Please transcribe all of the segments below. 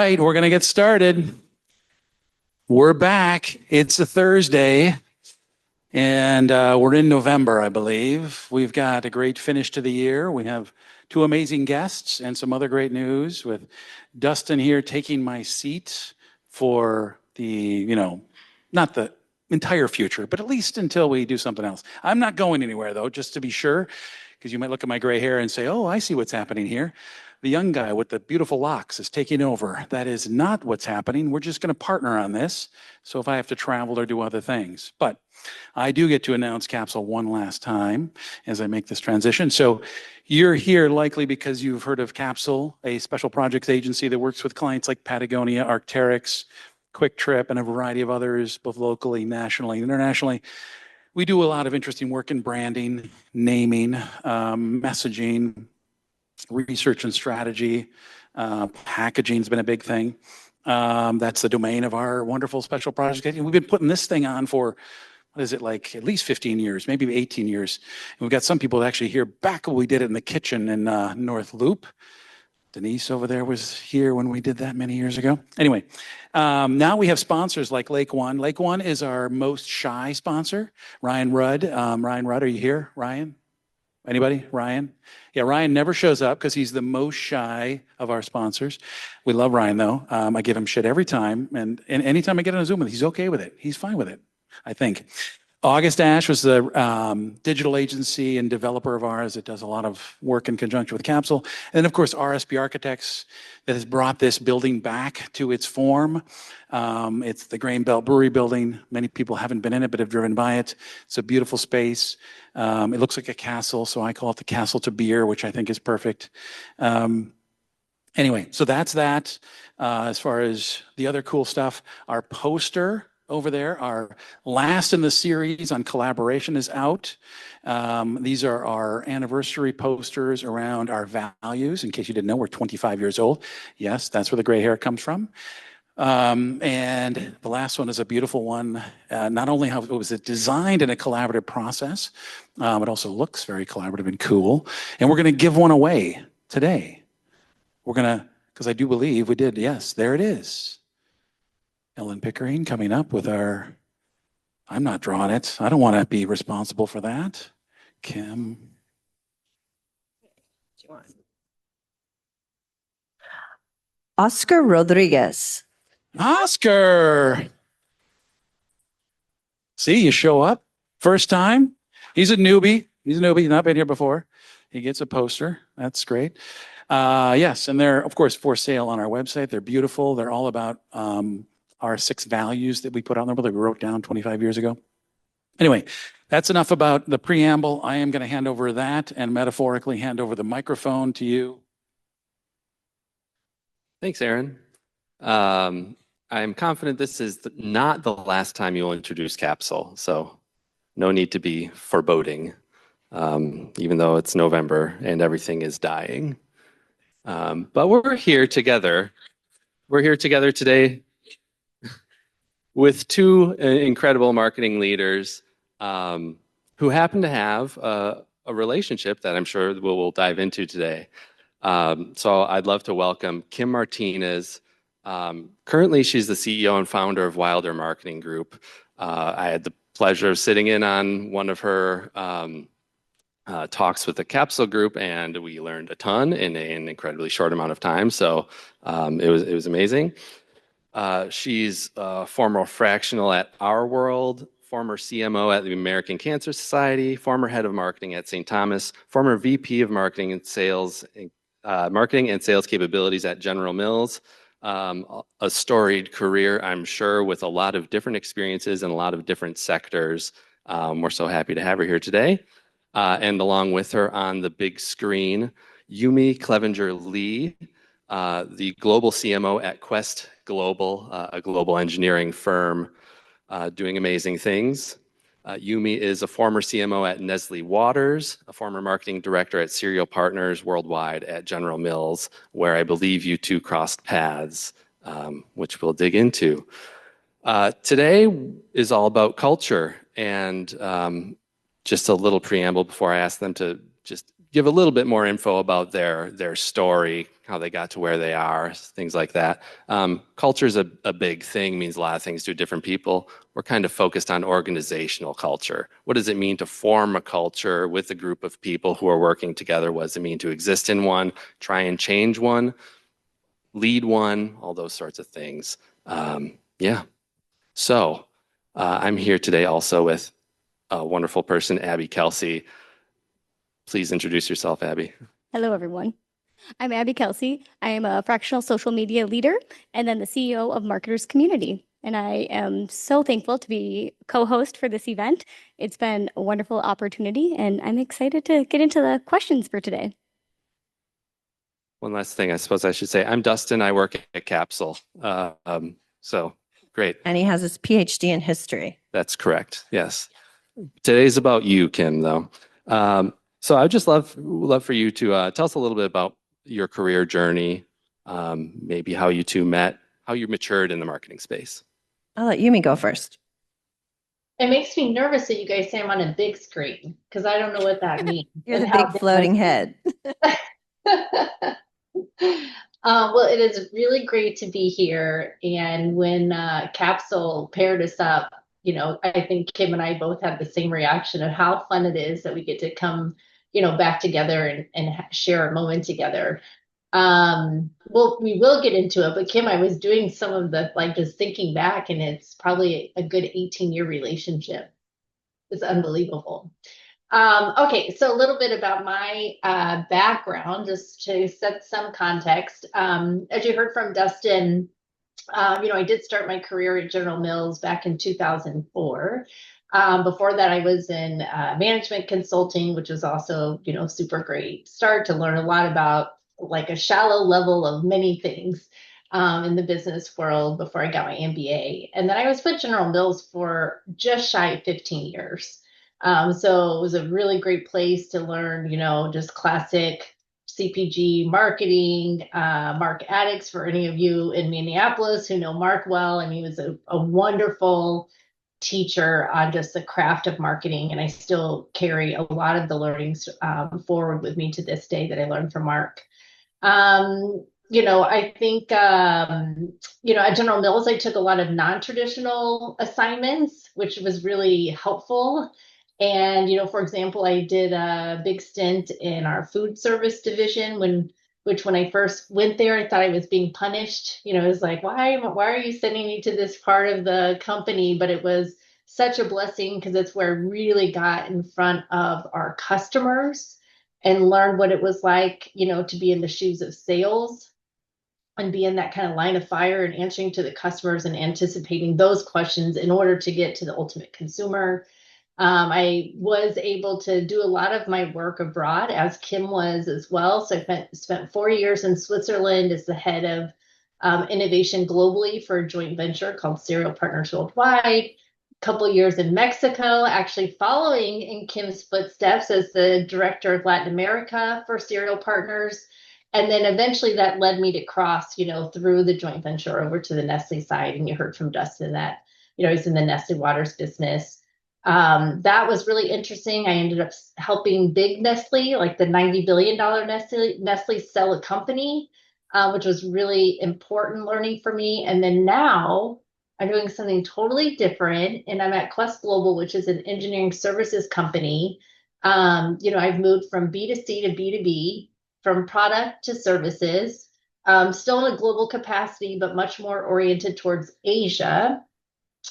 right, we're going to get started. We're back. It's a Thursday, and we're in November, I believe. We've got a great finish to the year. We have two amazing guests and some other great news with Dustin here taking my seat for the, not the entire future, but at least until we do something else. I'm not going anywhere, though, just to be sure, because you might look at my gray hair and say, oh, I see what's happening here. The young guy with the beautiful locks is taking over. That is not what's happening. We're just going to partner on this. So if I have to travel or do other things. But I do get to announce Capsule one last time as I make this transition. So you're here likely because you've heard of Capsule, a special projects agency that works with clients like Patagonia, Arc'teryx, Quick Trip, and a variety of others, both locally, nationally, and internationally. We do a lot of interesting work in branding, naming, messaging, research and strategy. Packaging's been a big thing. That's the domain of our wonderful special projects. We've been putting this thing on for, what is it, like at least 15 years, maybe 18 years. And we've got some people that actually hear back when we did it in the kitchen in North Loop. Denise over there was here when we did that many years ago. Anyway, now we have sponsors like Lake One. Lake One is our most shy sponsor, Ryan Rudd. Ryan Rudd, are you here, Ryan? Anybody? Ryan? Yeah, Ryan never shows up because he's the most shy of our sponsors. We love Ryan, though. I give him shit every time. And anytime I get on a Zoom with him, he's okay with it. He's fine with it, I think. August Ash was the digital agency and developer of ours that does a lot of work in conjunction with Capsule. And then, of course, RSP Architects that has brought this building back to its form. It's the Grain Belt Brewery building. Many people haven't been in it, but have driven by it. It's a beautiful space. It looks like a castle, so I call it the Castle to Beer, which I think is perfect. Anyway, so that's that. As far as the other cool stuff, our poster over there, our last in the series on collaboration is out. These are our anniversary posters around our values. In case you didn't know, we're 25 years old. Yes, that's where the gray hair comes from. And the last one is a beautiful one. Not only how it was designed in a collaborative process, it also looks very collaborative and cool. And we're going to give one away today. We're going to, because I do believe we did. Yes, there it is. Ellen Pickering coming up with our, I'm not drawing it. I don't want to be responsible for that. Kymm. Oscar Rodriguez. Oscar. See, you show up. First time. He's a newbie. He's not been here before. He gets a poster. That's great. Yes, and they're, of course, for sale on our website. They're beautiful. They're all about our 6 values that we put on there, that we wrote down 25 years ago. Anyway, that's enough about the preamble. I am going to hand over that and metaphorically hand over the microphone to you. Thanks, Aaron. I'm confident this is not the last time you'll introduce Capsule, so no need to be foreboding, even though it's November and everything is dying. But we're here together. We're here together today with 2 incredible marketing leaders who happen to have a relationship that I'm sure we'll dive into today. So I'd love to welcome Kymm Martinez. Currently, she's the CEO and founder of Wilder Marketing Group. I had the pleasure of sitting in on one of her talks with the Capsule Group, and we learned a ton in an incredibly short amount of time. So it was amazing. She's a former fractional at Our World, former CMO at the American Cancer Society, former head of marketing at St. Thomas, former VP of marketing and sales capabilities at General Mills. A storied career, I'm sure, with a lot of different experiences in a lot of different sectors. We're so happy to have her here today. And along with her on the big screen, Yumi Clevenger-Lee, the global CMO at Quest Global, a global engineering firm doing amazing things. Yumi is a former CMO at Nestle Waters, a former marketing director at Cereal Partners Worldwide at General Mills, where I believe you 2 crossed paths, which we'll dig into. Today is all about culture, and just a little preamble before I ask them to just give a little bit more info about their story, how they got to where they are, things like that. Culture is a big thing, means a lot of things to different people. We're kind of focused on organizational culture. What does it mean to form a culture with a group of people who are working together? What does it mean to exist in one, try and change one, lead one, all those sorts of things. Yeah. So I'm here today also with a wonderful person, Abby Kelsey. Please introduce yourself, Abby. Hello, everyone. I'm Abby Kelsey. I am a fractional social media leader and then the CEO of Marketers Community. And I am so thankful to be co-host for this event. It's been a wonderful opportunity, and I'm excited to get into the questions for today. One last thing, I suppose I should say, I'm Dustin. I work at Capsule. So great. And he has his PhD in history. That's correct. Yes. Today's about you, Kymm, though. So I'd just love for you to tell us a little bit about your career journey, maybe how you two met, how you matured in the marketing space. I'll let Yumi go first. It makes me nervous that you guys say I'm on a big screen because I don't know what that means. You're the big floating head. Well, it is really great to be here. And when Capsule paired us up, I think Kymm and I both had the same reaction of how fun it is that we get to come, back together and share a moment together. Well, we will get into it, but Kymm, I was doing some of the, just thinking back, and it's probably a good 18-year relationship. It's unbelievable. Okay, so a little bit about my background, just to set some context. As you heard from Dustin, I did start my career at General Mills back in 2004. Before that, I was in management consulting, which was also, super great start to learn a lot about a shallow level of many things in the business world before I got my MBA. And then I was with General Mills for just shy of 15 years. So it was a really great place to learn, just classic CPG marketing. Mark Addicks, for any of you in Minneapolis who know Mark well, and he was a wonderful teacher on just the craft of marketing. And I still carry a lot of the learnings forward with me to this day that I learned from Mark. I think, at General Mills, I took a lot of non-traditional assignments, which was really helpful. And, for example, I did a big stint in our food service division when I first went there, I thought I was being punished. It was like, why are you sending me to this part of the company? But it was such a blessing because it's where I really got in front of our customers and learned what it was like, to be in the shoes of sales and be in that kind of line of fire and answering to the customers and anticipating those questions in order to get to the ultimate consumer. I was able to do a lot of my work abroad, as Kymm was as well. So I spent 4 years in Switzerland as the head of innovation globally for a joint venture called Cereal Partners Worldwide. A couple of years in Mexico, actually following in Kymm's footsteps as the director of Latin America for Cereal Partners. And then eventually that led me to cross, through the joint venture over to the Nestle side. And you heard from Dustin that, he's in the Nestle Waters business. That was really interesting. I ended up helping big Nestle, like the $90 billion Nestle sell a company, which was really important learning for me. And then now I'm doing something totally different, and I'm at Quest Global, which is an engineering services company. I've moved from B2C to B2B, from product to services, still in a global capacity, but much more oriented towards Asia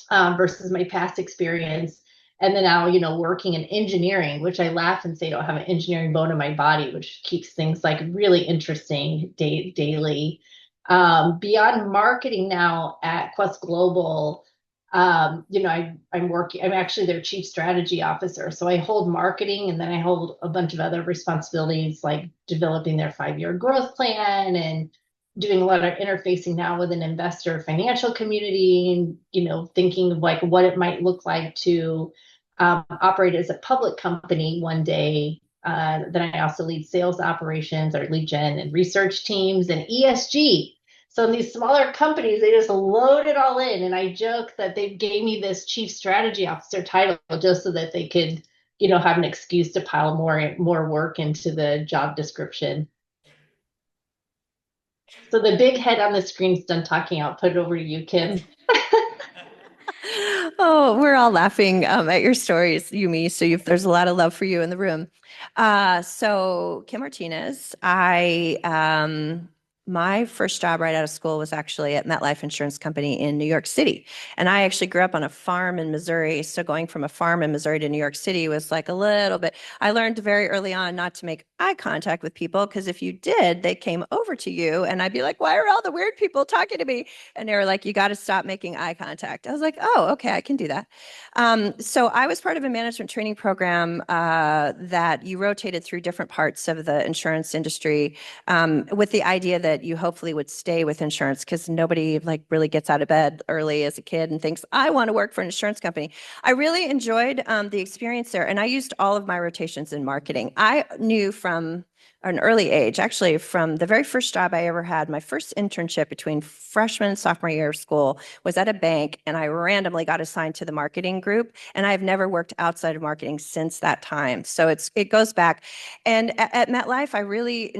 versus my past experience. And then now, working in engineering, which I laugh and say I don't have an engineering bone in my body, which keeps things really interesting daily. Beyond marketing now at Quest Global, I'm actually their chief strategy officer. So I hold marketing, and then I hold a bunch of other responsibilities like developing their 5-year growth plan and doing a lot of interfacing now with an investor financial community and, thinking of what it might look like to operate as a public company one day. Then I also lead sales operations, our lead gen and research teams, and ESG. So in these smaller companies, they just load it all in. And I joke that they gave me this chief strategy officer title just so that they could, have an excuse to pile more work into the job description. So the big head on the screen's done talking. I'll put it over to you, Kymm. Oh, we're all laughing at your stories, Yumi. So there's a lot of love for you in the room. So Kymm Martinez, my first job right out of school was actually at MetLife Insurance Company in New York City. And I actually grew up on a farm in Missouri. So going from a farm in Missouri to New York City was like a little bit, I learned very early on not to make eye contact with people, because if you did, they came over to you and I'd be like, why are all the weird people talking to me? And they were like, you got to stop making eye contact. I was like, oh, okay, I can do that. So I was part of a management training program that you rotated through different parts of the insurance industry with the idea that you hopefully would stay with insurance, because nobody like really gets out of bed early as a kid and thinks, I want to work for an insurance company. I really enjoyed the experience there, and I used all of my rotations in marketing. I knew from an early age, actually from the very first job I ever had, my first internship between freshman and sophomore year of school was at a bank, and I randomly got assigned to the marketing group, and I've never worked outside of marketing since that time. So it goes back. And at MetLife, I really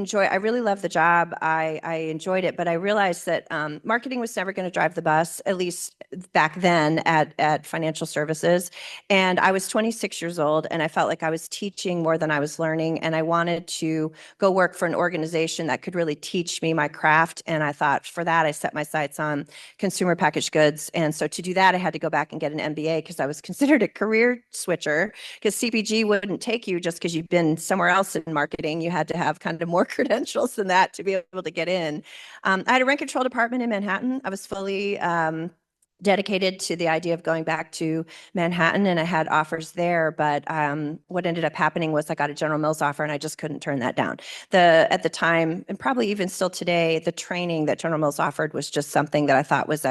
love the job. I enjoyed it, but I realized that marketing was never going to drive the bus, at least back then at financial services. And I was 26 years old, and I felt like I was teaching more than I was learning, and I wanted to go work for an organization that could really teach me my craft. And I thought, for that, I set my sights on consumer packaged goods. And so to do that, I had to go back and get an MBA, because I was considered a career switcher, because CPG wouldn't take you just because you've been somewhere else in marketing. You had to have kind of more credentials than that to be able to get in. I had a rent control department in Manhattan. I was fully dedicated to the idea of going back to Manhattan, and I had offers there. But what ended up happening was I got a General Mills offer, and I just couldn't turn that down. At the time, and probably even still today, the training that General Mills offered was just something that I thought was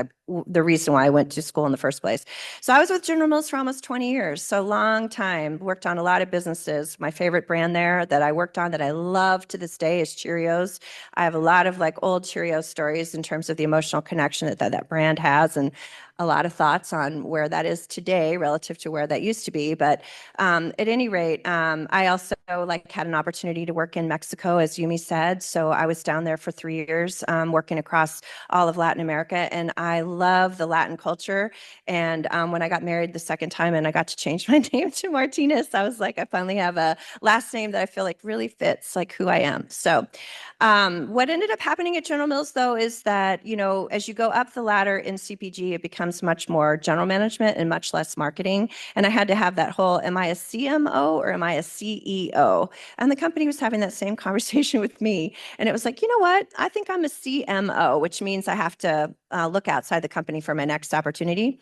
the reason why I went to school in the first place. So I was with General Mills for almost 20 years, so long time. Worked on a lot of businesses. My favorite brand there that I worked on that I love to this day is Cheerios. I have a lot of like old Cheerios stories in terms of the emotional connection that brand has, and a lot of thoughts on where that is today relative to where that used to be. But at any rate, I also had an opportunity to work in Mexico, as Yumi said. So I was down there for 3 years, working across all of Latin America, and I love the Latin culture. And when I got married the second time and I got to change my name to Martinez, I was like, I finally have a last name that I feel like really fits like who I am. So what ended up happening at General Mills, though, is that, as you go up the ladder in CPG, it becomes much more general management and much less marketing. And I had to have that whole, am I a CMO or am I a CEO? And the company was having that same conversation with me. And it was like, you know what? I think I'm a CMO, which means I have to look outside the company for my next opportunity.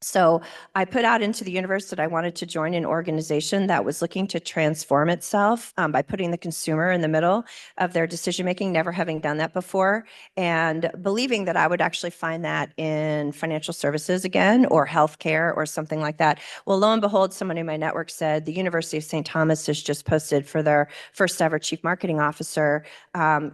So I put out into the universe that I wanted to join an organization that was looking to transform itself by putting the consumer in the middle of their decision-making, never having done that before, and believing that I would actually find that in financial services again, or healthcare, or something like that. Well, lo and behold, someone in my network said the University of St. Thomas has just posted for their first ever chief marketing officer.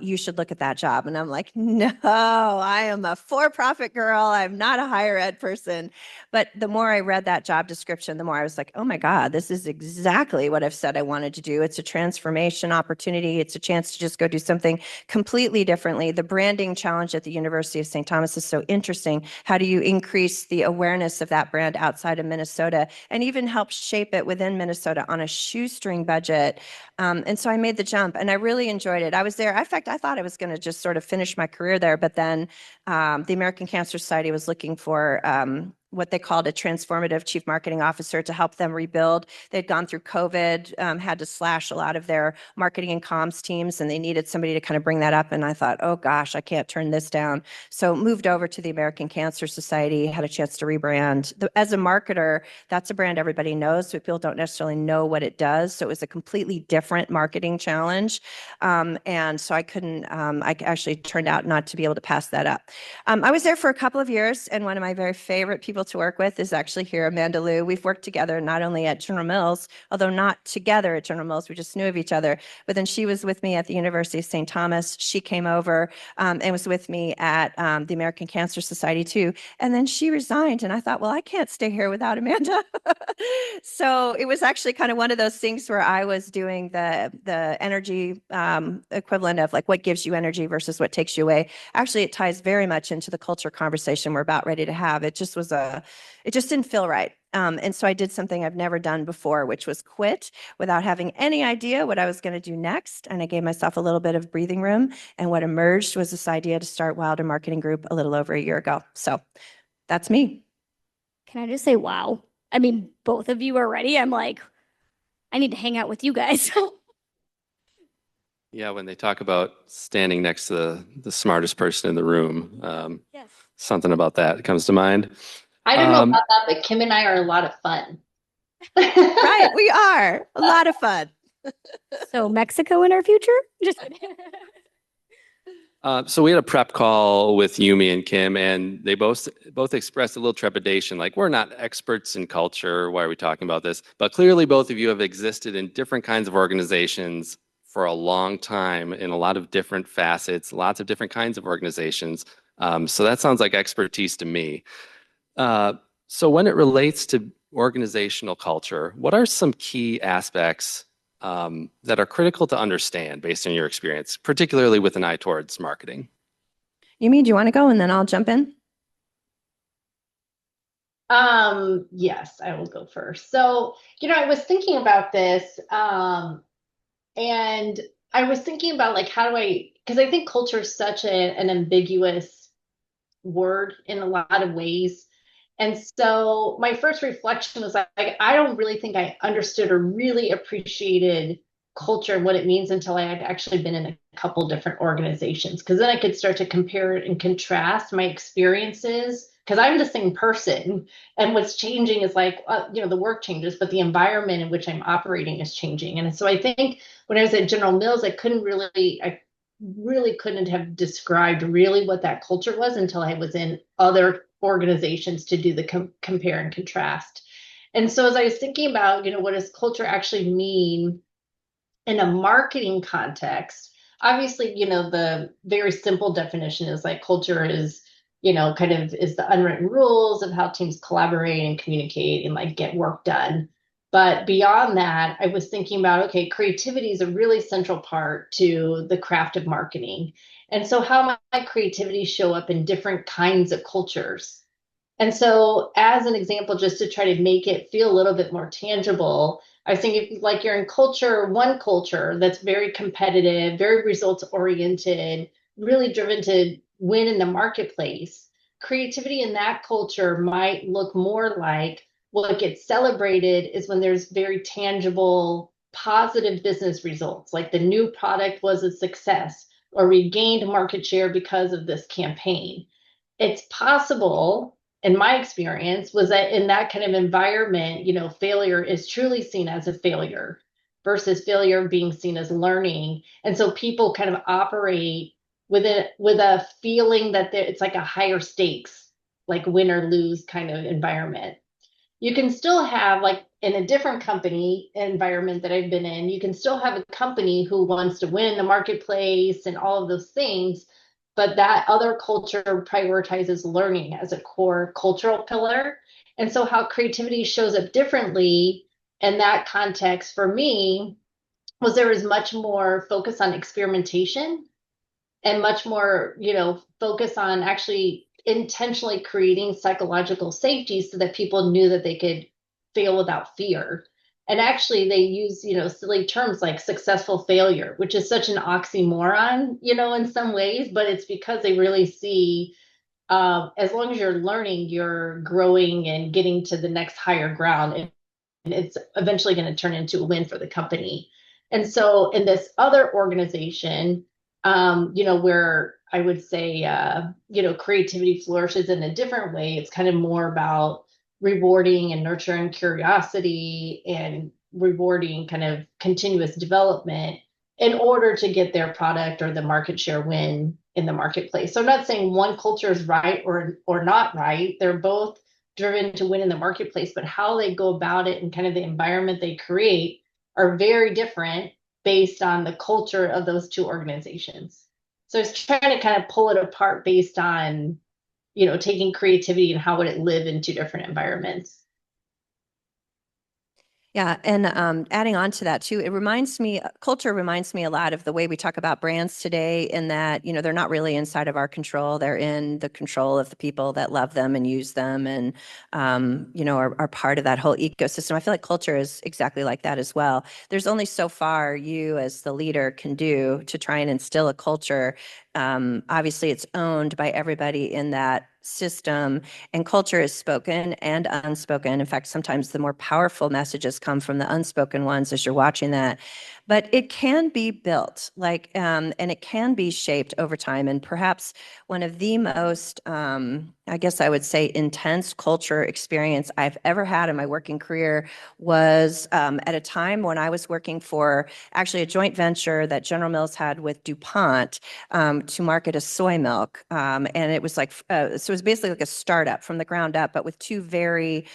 You should look at that job. And I'm like, no, I am a for-profit girl. I'm not a higher ed person. But the more I read that job description, the more I was like, oh my God, this is exactly what I've said I wanted to do. It's a transformation opportunity. It's a chance to just go do something completely differently. The branding challenge at the University of St. Thomas is so interesting. How do you increase the awareness of that brand outside of Minnesota, and even help shape it within Minnesota on a shoestring budget? And so I made the jump, and I really enjoyed it. I was there. In fact, I thought I was going to just sort of finish my career there, but then the American Cancer Society was looking for what they called a transformative chief marketing officer to help them rebuild. They'd gone through COVID, had to slash a lot of their marketing and comms teams, and they needed somebody to kind of bring that up. And I thought, oh gosh, I can't turn this down. So moved over to the American Cancer Society, had a chance to rebrand. As a marketer, that's a brand everybody knows, but people don't necessarily know what it does. So it was a completely different marketing challenge. And so I couldn't, I actually turned out not to be able to pass that up. I was there for a couple of years, and one of my very favorite people people to work with is actually here, Amanda Liu. We've worked together not only at General Mills, although not together at General Mills, we just knew of each other, but then she was with me at the University of St. Thomas. She came over and was with me at the American Cancer Society too. And then she resigned and I thought, well, I can't stay here without Amanda. So it was actually kind of one of those things where I was doing the energy equivalent of like what gives you energy versus what takes you away. Actually, it ties very much into the culture conversation we're about ready to have. It just didn't feel right. And so I did something I've never done before, which was quit without having any idea what I was going to do next. And I gave myself a little bit of breathing room. And what emerged was this idea to start Wilder Marketing Group a little over a year ago. So that's me. Can I just say, wow? I mean, both of you are ready. I'm like, I need to hang out with you guys. Yeah, when they talk about standing next to the smartest person in the room, Yes. something about that comes to mind. I don't know about that, but Kymm and I are a lot of fun. Right, we are. A lot of fun. So Mexico in our future? Just kidding. So we had a prep call with Yumi and Kymm, and they both expressed a little trepidation, like we're not experts in culture. Why are we talking about this? But clearly, both of you have existed in different kinds of organizations for a long time in a lot of different facets, lots of different kinds of organizations. So that sounds like expertise to me. So when it relates to organizational culture, what are some key aspects that are critical to understand based on your experience, particularly with an eye towards marketing? Yumi, do you want to go and then I'll jump in? Yes, I will go first. So, I was thinking about this, and I was thinking about like, because I think culture is such an ambiguous word in a lot of ways. And so my first reflection was like, I don't really think I understood or really appreciated culture and what it means until I had actually been in a couple different organizations. Because then I could start to compare and contrast my experiences. Because I'm the same person, and what's changing is like, the work changes, but the environment in which I'm operating is changing. And so I think when I was at General Mills, I really couldn't have described really what that culture was until I was in other organizations to do the compare and contrast. And so as I was thinking about, what does culture actually mean in a marketing context, obviously, the very simple definition is like culture is, kind of is the unwritten rules of how teams collaborate and communicate and like get work done. But beyond that, I was thinking about, okay, creativity is a really central part to the craft of marketing. And so how might creativity show up in different kinds of cultures? And so as an example, just to try to make it feel a little bit more tangible, I was thinking like you're in one culture that's very competitive, very results oriented, really driven to win in the marketplace. Creativity in that culture might look more like what gets celebrated is when there's very tangible, positive business results, like the new product was a success or we gained market share because of this campaign. It's possible, in my experience, was that in that kind of environment, failure is truly seen as a failure versus failure being seen as learning. And so people kind of operate with a feeling that it's like a higher stakes, like win or lose kind of environment. You can still have, like in a different company environment that I've been in, you can still have a company who wants to win the marketplace and all of those things, but that other culture prioritizes learning as a core cultural pillar. And so how creativity shows up differently in that context for me was there was much more focus on experimentation and much more, focus on actually intentionally creating psychological safety so that people knew that they could fail without fear. And actually they use, silly terms like successful failure, which is such an oxymoron, in some ways, but it's because they really see as long as you're learning, you're growing and getting to the next higher ground. And it's eventually going to turn into a win for the company. And so in this other organization, where I would say, creativity flourishes in a different way. It's kind of more about rewarding and nurturing curiosity and rewarding kind of continuous development in order to get their product or the market share win in the marketplace. So I'm not saying one culture is right or not right. They're both driven to win in the marketplace, but how they go about it and kind of the environment they create are very different based on the culture of those two organizations. So I was trying to kind of pull it apart based on, taking creativity and how would it live in two different environments. Yeah, and adding on to that too, culture reminds me a lot of the way we talk about brands today, in that, they're not really inside of our control. They're in the control of the people that love them and use them and, are part of that whole ecosystem. I feel like culture is exactly like that as well. There's only so far you as the leader can do to try and instill a culture. Obviously, it's owned by everybody in that system, and culture is spoken and unspoken. In fact, sometimes the more powerful messages come from the unspoken ones as you're watching that. But it can be built, and it can be shaped over time. And perhaps one of the most, I guess I would say, intense culture experience I've ever had in my working career was at a time when I was working for actually a joint venture that General Mills had with DuPont to market a soy milk. And it was like, so it was basically like a startup from the ground up, but with two very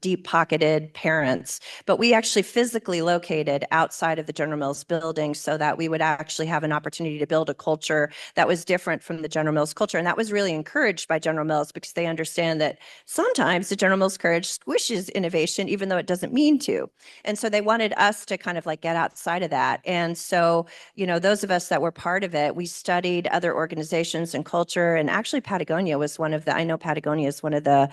deep-pocketed parents. But we actually physically located outside of the General Mills building so that we would actually have an opportunity to build a culture that was different from the General Mills culture. And that was really encouraged by General Mills, because they understand that sometimes the General Mills courage squishes innovation, even though it doesn't mean to. And so they wanted us to kind of like get outside of that. And so, those of us that were part of it, we studied other organizations and culture. And actually Patagonia was I know Patagonia is one of the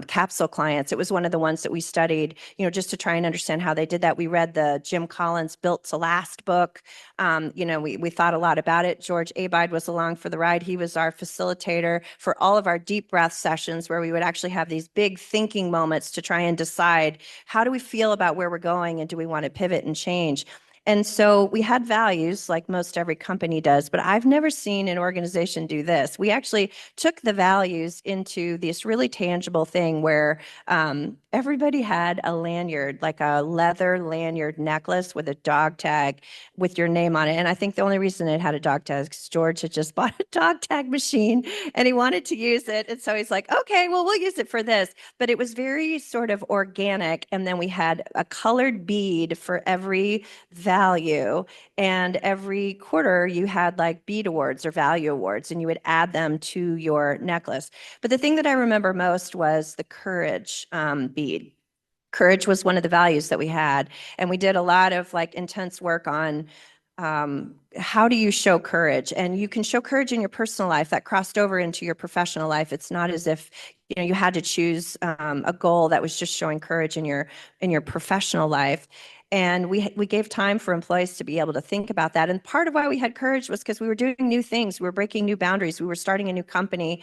capsule clients. It was one of the ones that we studied, just to try and understand how they did that. We read the Jim Collins Built to Last book. We thought a lot about it. George Abide was along for the ride. He was our facilitator for all of our deep breath sessions, where we would actually have these big thinking moments to try and decide, how do we feel about where we're going, and do we want to pivot and change? And so we had values, like most every company does, but I've never seen an organization do this. We actually took the values into this really tangible thing where everybody had a lanyard, like a leather lanyard necklace with a dog tag with your name on it. And I think the only reason it had a dog tag is because George had just bought a dog tag machine and he wanted to use it. And so he's like, okay, well, we'll use it for this. But it was very sort of organic. And then we had a colored bead for every value, and every quarter you had like bead awards or value awards, and you would add them to your necklace. But the thing that I remember most was the courage bead. Courage was one of the values that we had, and we did a lot of like intense work on how do you show courage? And you can show courage in your personal life that crossed over into your professional life. It's not as if you had to choose a goal that was just showing courage in your professional life. And we gave time for employees to be able to think about that. And part of why we had courage was because we were doing new things. We were breaking new boundaries. We were starting a new company.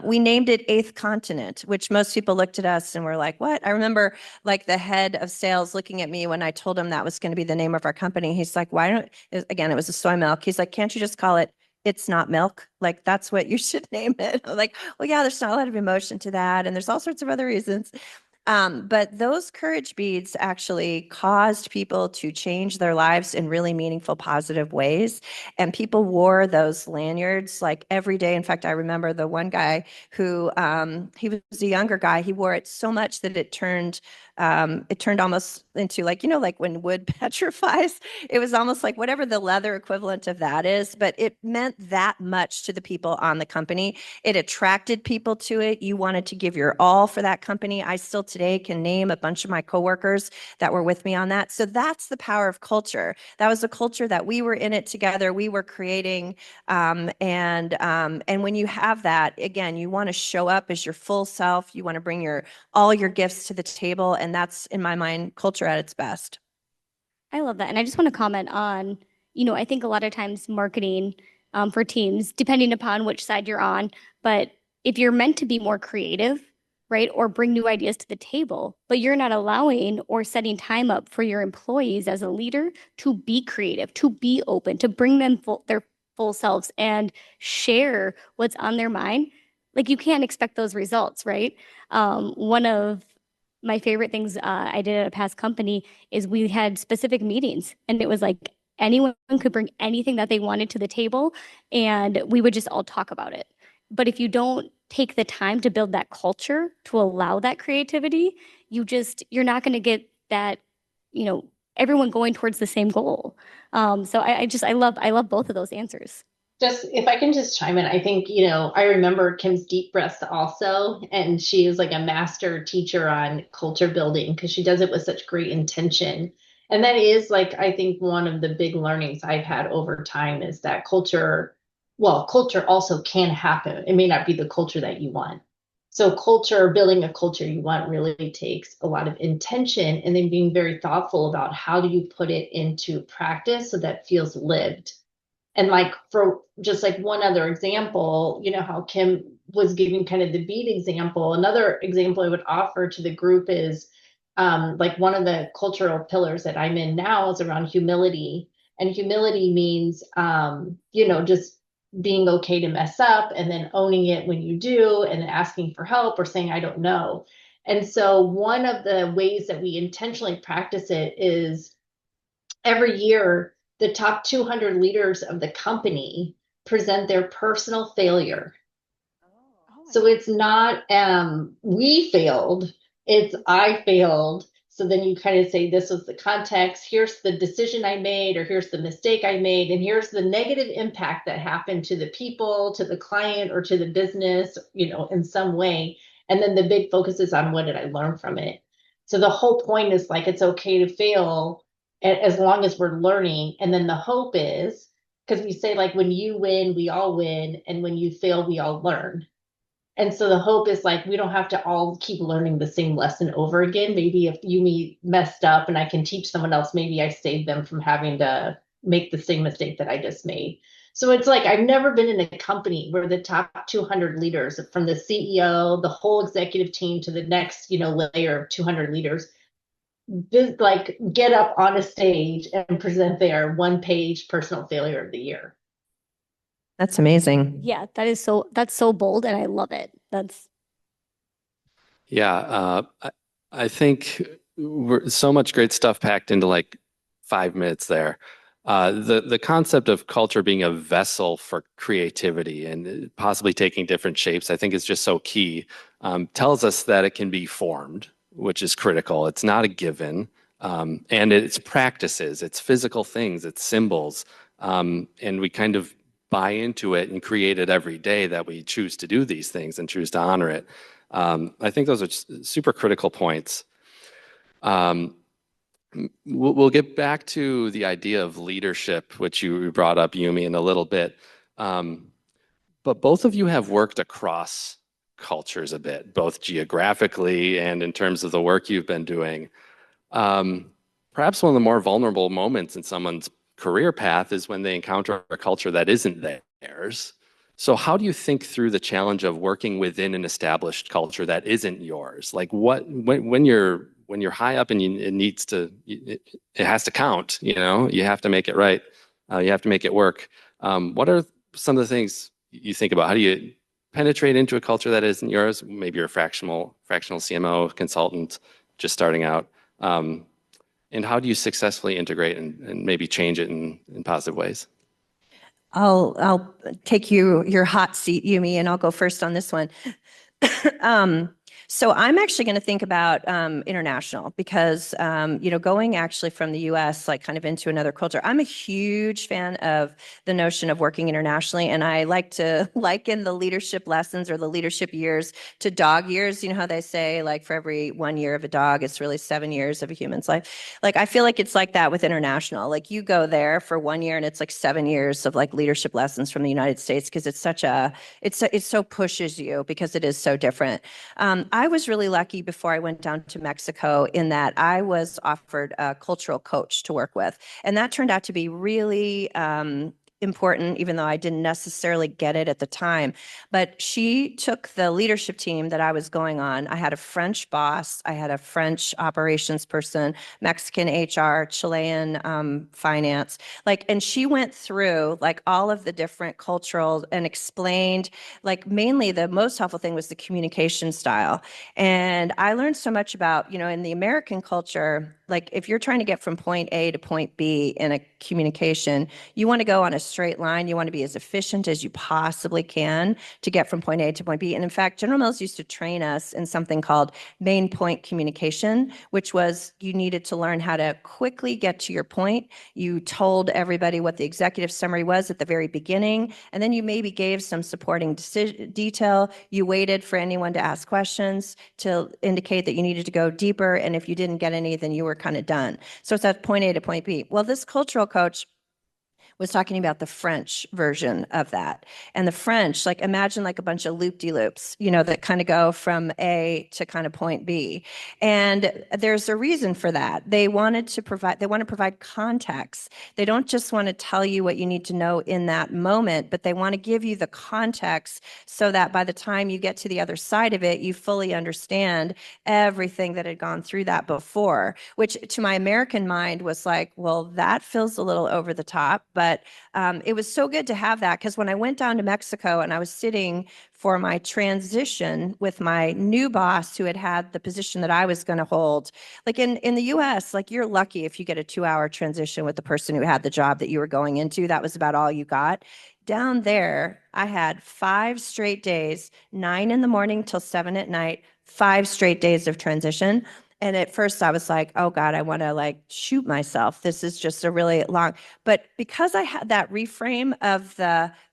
We named it Eighth Continent, which most people looked at us and were like, what? I remember like the head of sales looking at me when I told him that was going to be the name of our company. He's like, again, it was a soy milk. He's like, can't you just call it It's Not Milk? Like, that's what you should name it. I'm like, well, yeah, there's not a lot of emotion to that. And there's all sorts of other reasons. But those courage beads actually caused people to change their lives in really meaningful, positive ways. And people wore those lanyards like every day. In fact, I remember the one guy who, he was a younger guy. He wore it so much that it turned almost into like, like when wood petrifies, it was almost like whatever the leather equivalent of that is, but it meant that much to the people on the company. It attracted people to it. You wanted to give your all for that company. I still today can name a bunch of my coworkers that were with me on that. So that's the power of culture. That was a culture that we were in it together. We were creating. And when you have that, again, you want to show up as your full self. You want to bring all your gifts to the table. And that's, in my mind, culture at its best. I love that. And I just want to comment on, I think a lot of times marketing for teams, depending upon which side you're on, but if you're meant to be more creative, right, or bring new ideas to the table, but you're not allowing or setting time up for your employees as a leader to be creative, to be open, to bring them their full selves and share what's on their mind, like you can't expect those results, right? One of my favorite things I did at a past company is we had specific meetings, and it was like anyone could bring anything that they wanted to the table, and we would just all talk about it. But if you don't take the time to build that culture to allow that creativity, you're not going to get that, everyone going towards the same goal. So I love both of those answers. Just if I can just chime in, I think, I remember Kim's deep breaths also, and she is like a master teacher on culture building because she does it with such great intention. And that is like, I think one of the big learnings I've had over time is that culture also can happen. It may not be the culture that you want. So building a culture you want really takes a lot of intention and then being very thoughtful about how do you put it into practice so that feels lived. And like for just like one other example, how Kim was giving kind of the bead example. Another example I would offer to the group is like one of the cultural pillars that I'm in now is around humility. And humility means, just being okay to mess up and then owning it when you do and asking for help or saying, I don't know. And so one of the ways that we intentionally practice it is every year, the top 200 leaders of the company present their personal failure. So it's not we failed, it's I failed. So then you kind of say, this was the context, here's the decision I made, or here's the mistake I made, and here's the negative impact that happened to the people, to the client, or to the business, in some way. And then the big focus is on what did I learn from it. So the whole point is like, it's okay to fail as long as we're learning. And then the hope is, because we say like, when you win, we all win. And when you fail, we all learn. And so the hope is like, we don't have to all keep learning the same lesson over again. Maybe if Yumi messed up and I can teach someone else, maybe I saved them from having to make the same mistake that I just made. So it's like, I've never been in a company where the top 200 leaders, from the CEO, the whole executive team to the next, layer of 200 leaders, like get up on a stage and present their one-page personal failure of the year. That's amazing. Yeah, that's so bold and I love it. Yeah, I think so much great stuff packed into like 5 minutes there. The concept of culture being a vessel for creativity and possibly taking different shapes, I think is just so key. Tells us that it can be formed, which is critical. It's not a given. And it's practices, it's physical things, it's symbols. And we kind of buy into it and create it every day that we choose to do these things and choose to honor it. I think those are super critical points. We'll get back to the idea of leadership, which you brought up, Yumi, in a little bit. But both of you have worked across cultures a bit, both geographically and in terms of the work you've been doing. Perhaps one of the more vulnerable moments in someone's career path is when they encounter a culture that isn't theirs. So how do you think through the challenge of working within an established culture that isn't yours? Like when you're high up and it has to count, you have to make it right. You have to make it work. What are some of the things you think about? How do you penetrate into a culture that isn't yours? Maybe you're a fractional CMO consultant just starting out. And how do you successfully integrate and maybe change it in positive ways? I'll take your hot seat, Yumi, and I'll go first on this one. So I'm actually going to think about international because, going actually from the US, like kind of into another culture, I'm a huge fan of the notion of working internationally. And I like to liken the leadership lessons or the leadership years to dog years. You know how they say, like, for every 1 year of a dog, it's really 7 years of a human's life. Like, I feel like it's like that with international. Like, you go there for 1 year and it's like 7 years of like leadership lessons from the United States because it's it so pushes you because it is so different. I was really lucky before I went down to Mexico in that I was offered a cultural coach to work with. And that turned out to be really important, even though I didn't necessarily get it at the time. But she took the leadership team that I was going on. I had a French boss, I had a French operations person, Mexican HR, Chilean finance, and she went through like all of the different cultural and explained, like mainly the most helpful thing was the communication style. And I learned so much about, in the American culture, like if you're trying to get from point A to point B in a communication, you want to go on a straight line. You want to be as efficient as you possibly can to get from point A to point B. And in fact, General Mills used to train us in something called main point communication, which was you needed to learn how to quickly get to your point. You told everybody what the executive summary was at the very beginning, and then you maybe gave some supporting detail. You waited for anyone to ask questions to indicate that you needed to go deeper, and if you didn't get any, then you were kind of done. So it's at point A to point B. Well, this cultural coach was talking about the French version of that. And the French, like imagine like a bunch of loop-de-loops, you know, that kind of go from A to kind of point B. And there's a reason for that. They want to provide context. They don't just want to tell you what you need to know in that moment, but they want to give you the context so that by the time you get to the other side of it, you fully understand everything that had gone through that before, which to my American mind was like, well, that feels a little over the top, but it was so good to have that, because when I went down to Mexico and I was sitting for my transition with my new boss who had had the position that I was going to hold, like in the US, like you're lucky if you get a 2-hour transition with the person who had the job that you were going into. That was about all you got. Down there, I had 5 straight days, 9 in the morning till 7 at night, 5 straight days of transition. And at first I was like, oh God, I want to like shoot myself. This is just a really long, but because I had that reframe of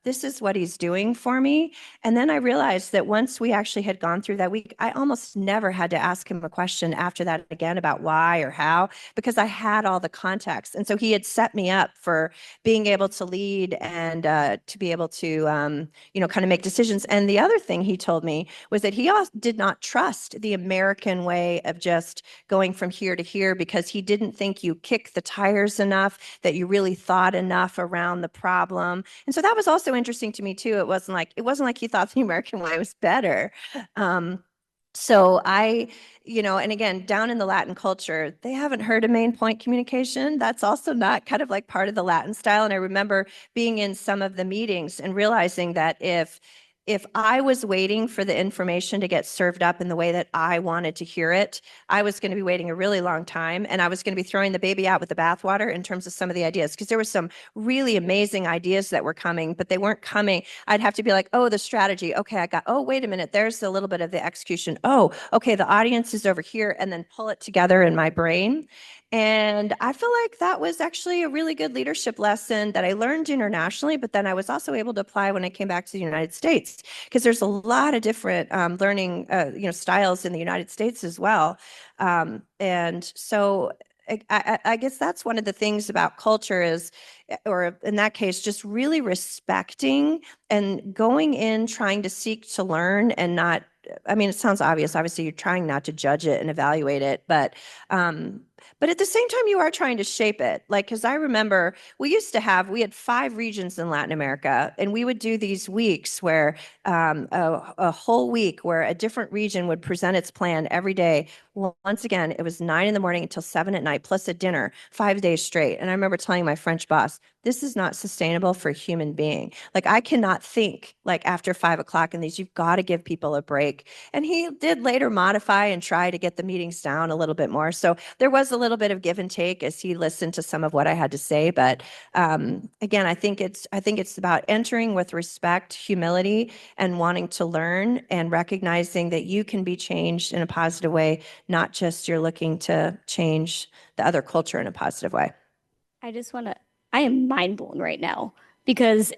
this is what he's doing for me. And then I realized that once we actually had gone through that week, I almost never had to ask him a question after that again about why or how, because I had all the context. And so he had set me up for being able to lead and to be able to, you know, kind of make decisions. And the other thing he told me was that he also did not trust the American way of just going from here to here, because he didn't think you kicked the tires enough, that you really thought enough around the problem. And so that was also interesting to me too. It wasn't like he thought the American way was better. So I, you know, and again, down in the Latin culture, they haven't heard of main point communication. That's also not kind of like part of the Latin style. And I remember being in some of the meetings and realizing that if I was waiting for the information to get served up in the way that I wanted to hear it, I was going to be waiting a really long time, and I was going to be throwing the baby out with the bathwater in terms of some of the ideas, because there were some really amazing ideas that were coming, but they weren't coming. I'd have to be like, oh, the strategy. Okay, oh, wait a minute. There's a little bit of the execution. Oh, okay, the audience is over here, and then pull it together in my brain. And I feel like that was actually a really good leadership lesson that I learned internationally, but then I was also able to apply when I came back to the United States, because there's a lot of different learning styles in the United States as well. And so I guess that's one of the things about culture is, or in that case, just really respecting and going in, trying to seek to learn and not, I mean, it sounds obvious. Obviously, you're trying not to judge it and evaluate it, but at the same time, you are trying to shape it. Like, because I remember we had 5 regions in Latin America, and we would do these weeks where a whole week where a different region would present its plan every day. Well, once again, it was 9 in the morning until 7 at night, plus a dinner, 5 days straight. And I remember telling my French boss, this is not sustainable for a human being. Like, I cannot think like after 5 o'clock in these. You've got to give people a break. And he did later modify and try to get the meetings down a little bit more. So there was a little bit of give and take as he listened to some of what I had to say. But again, I think it's about entering with respect, humility, and wanting to learn, and recognizing that you can be changed in a positive way, not just you're looking to change the other culture in a positive way. I am mind blown right now, because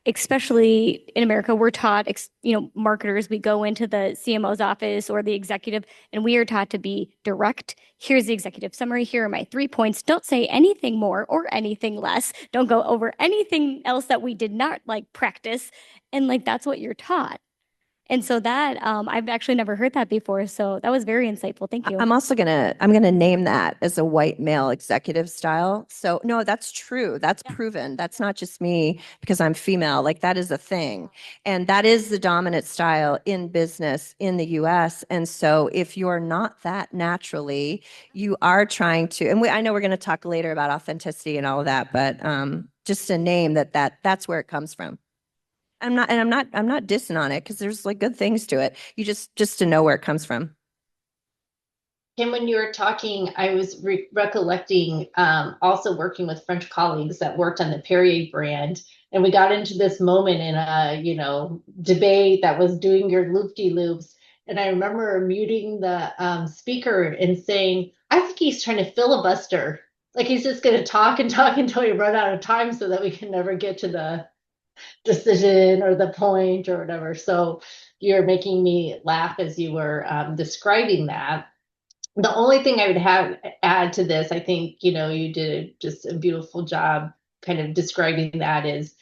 especially in America, we're taught, marketers, we go into the CMO's office or the executive, and we are taught to be direct. Here's the executive summary. Here are my 3 points. Don't say anything more or anything less. Don't go over anything else that we did not like practice. And like, that's what you're taught. And so that I've actually never heard that before. So that was very insightful. Thank you. I'm also I'm gonna name that as a white male executive style. So no, that's true. That's proven. That's not just me because I'm female. Like, that is a thing. And that is the dominant style in business in the US. And so if you're not that naturally, you are trying to, and I know we're gonna talk later about authenticity and all of that, but just to name that's where it comes from. I'm not dissing on it, because there's like good things to it. You just to know where it comes from. Kim, when you were talking, I was recollecting also working with French colleagues that worked on the Perrier brand. And we got into this moment in a, debate that was doing your loop-de-loops. And I remember muting the speaker and saying, I think he's trying to filibuster. Like he's just going to talk and talk until we run out of time so that we can never get to the decision or the point or whatever. So you're making me laugh as you were describing that. The only thing I would have add to this, I think, you did just a beautiful job kind of describing that is,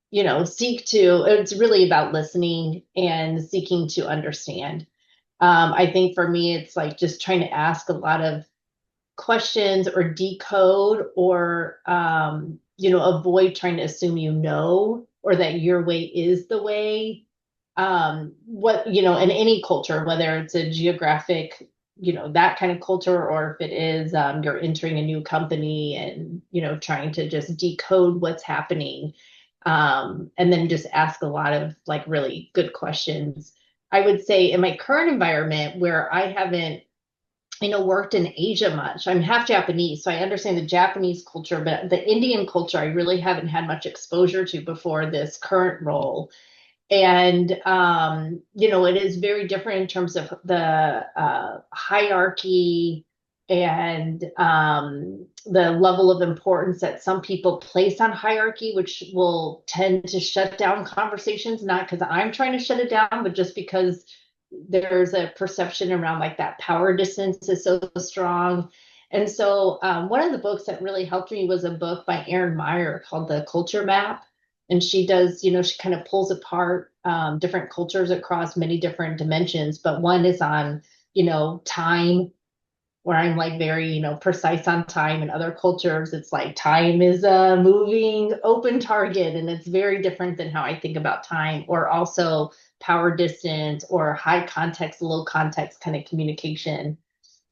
it's really about listening and seeking to understand. I think for me, it's like just trying to ask a lot of questions or decode or, avoid trying to assume or that your way is the way in any culture, whether it's a geographic, that kind of culture, or if it is you're entering a new company and, trying to just decode what's happening. And then just ask a lot of like really good questions. I would say in my current environment where I haven't, worked in Asia much. I'm half Japanese, so I understand the Japanese culture, but the Indian culture I really haven't had much exposure to before this current role. And, it is very different in terms of the hierarchy and the level of importance that some people place on hierarchy, which will tend to shut down conversations, not because I'm trying to shut it down, but just because there's a perception around like that power distance is so strong. And so one of the books that really helped me was a book by Erin Meyer called The Culture Map. And she does, she kind of pulls apart different cultures across many different dimensions. But one is on, time, where I'm like very, precise on time. In other cultures, it's like time is a moving open target. And it's very different than how I think about time, or also power distance or high context, low context kind of communication.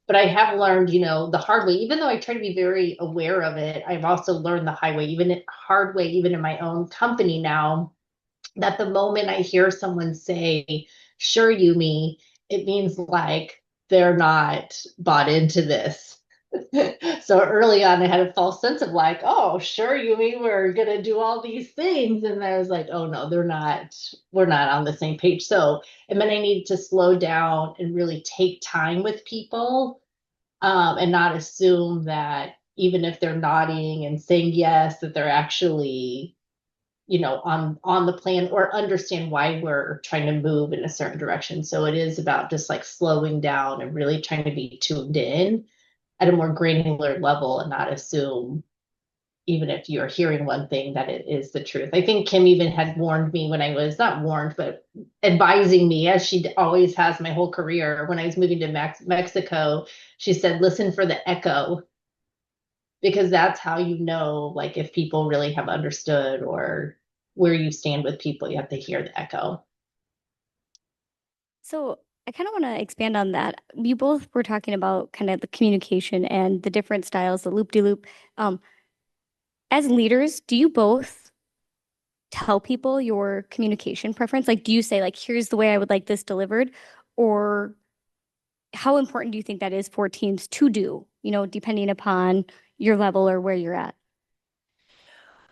But I have learned, the hard way, even though I try to be very aware of it, I've also learned the hard way, even in my own company now, that the moment I hear someone say, sure, Yumi, it means like they're not bought into this. So early on, I had a false sense of like, oh, sure, Yumi, we're going to do all these things. And I was like, oh, no, we're not on the same page. So it meant I needed to slow down and really take time with people and not assume that even if they're nodding and saying yes, that they're actually on the plan, or understand why we're trying to move in a certain direction. So it is about just like slowing down and really trying to be tuned in at a more granular level and not assume, even if you're hearing one thing, that it is the truth. I think Kim even had warned me when I was not warned, but advising me, as she always has my whole career, when I was moving to Mexico. She said, listen for the echo, because that's how like if people really have understood or where you stand with people, you have to hear the echo. So I kind of want to expand on that. You both were talking about kind of the communication and the different styles, the loop-de-loop. As leaders, do you both tell people your communication preference? Like, do you say like, here's the way I would like this delivered? Or how important do you think that is for teams to do, depending upon your level or where you're at?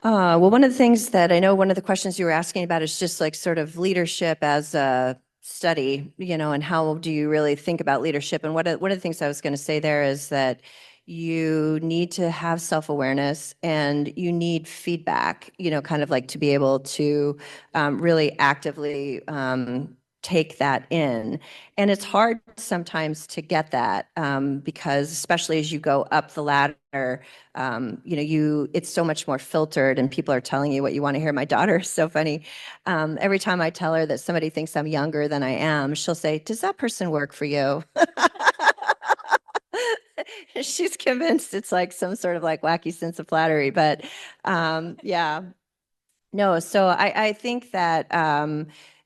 Well, one of the things that I know, one of the questions you were asking about is just like sort of leadership as a study, and how do you really think about leadership? And one of the things I was going to say there is that you need to have self-awareness and you need feedback, kind of like to be able to really actively take that in. And it's hard sometimes to get that because especially as you go up the ladder, it's so much more filtered and people are telling you what you want to hear. My daughter is so funny. Every time I tell her that somebody thinks I'm younger than I am, she'll say, does that person work for you? She's convinced it's like some sort of like wacky sense of flattery, but yeah. No, so I think that